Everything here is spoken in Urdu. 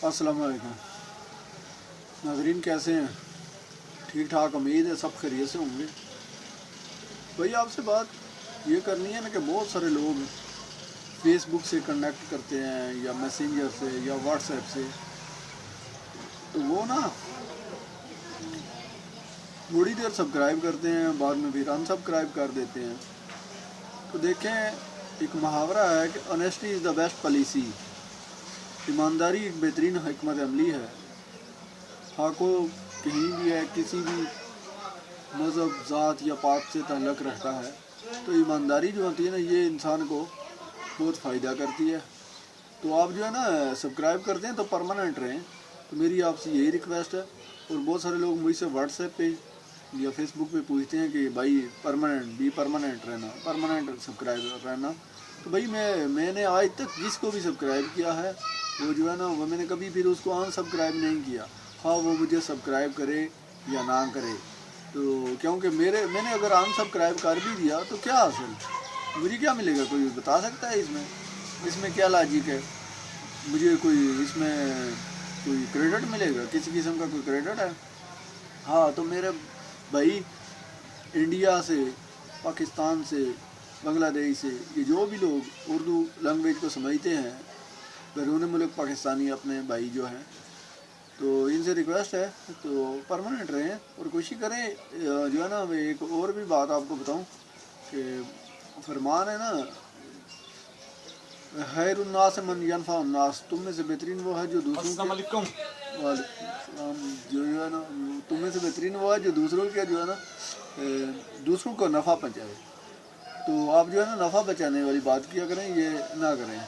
السلام علیکم ناظرین، کیسے ہیں؟ ٹھیک ٹھاک، امید ہے سب خیریت سے ہوں گے۔ بھائی آپ سے بات یہ کرنی ہے نا کہ بہت سارے لوگ فیس بک سے کنیکٹ کرتے ہیں یا میسنجر سے یا واٹس ایپ سے، تو وہ نا تھوڑی دیر سبسکرائب کرتے ہیں، بعد میں پھر ان سبسکرائب کر دیتے ہیں۔ تو دیکھیں، ایک محاورہ ہے کہ honesty is the best policy, ایمانداری ایک بہترین حکمت عملی ہے۔ خواہ کو کہیں بھی ہے، کسی بھی مذہب، ذات یا پات سے تعلق رکھتا ہے، تو ایمانداری جو ہوتی ہے نا، یہ انسان کو بہت فائدہ کرتی ہے۔ تو آپ جو ہے نا سبسکرائب کرتے ہیں تو پرماننٹ رہیں۔ تو میری آپ سے یہی ریکویسٹ ہے۔ اور بہت سارے لوگ مجھ سے واٹس ایپ پہ یا فیس بک پہ پوچھتے ہیں کہ بھائی پرماننٹ رہنا، پرماننٹ سبسکرائب رہنا۔ تو بھائی میں نے آج تک جس کو بھی سبسکرائب کیا ہے، وہ جو ہے نا، وہ میں نے کبھی پھر اس کو ان سبسکرائب نہیں کیا، خواہ وہ مجھے سبسکرائب کرے یا نہ کرے۔ تو کیونکہ میں نے اگر ان سبسکرائب کر بھی دیا تو کیا حاصل، مجھے کیا ملے گا؟ کوئی بتا سکتا ہے اس میں کیا لاجک ہے؟ مجھے کوئی اس میں کوئی کریڈٹ ملے گا؟ کسی قسم کا کوئی کریڈٹ ہے؟ ہاں، تو میرے بھائی انڈیا سے، پاکستان سے، بنگلہ دیش سے، یہ جو بھی لوگ اردو لینگویج کو سمجھتے ہیں، بیرون ملک پاکستانی اپنے بھائی جو ہیں، تو ان سے ریکویسٹ ہے تو پرماننٹ رہیں اور کوشش کریں۔ جو ہے نا، ایک اور بھی بات آپ کو بتاؤں کہ فرمان ہے نا، خیر الناس من ینفع الناس، تم میں سے بہترین وہ ہے جو دوسروں السلام علیکم۔ جو ہے نا، تم میں سے بہترین وہ ہے جو دوسروں کے جو ہے نا دوسروں کو نفع پہنچائے۔ تو آپ جو ہے نا نفع بچانے والی بات کیا کریں، یہ نہ کریں۔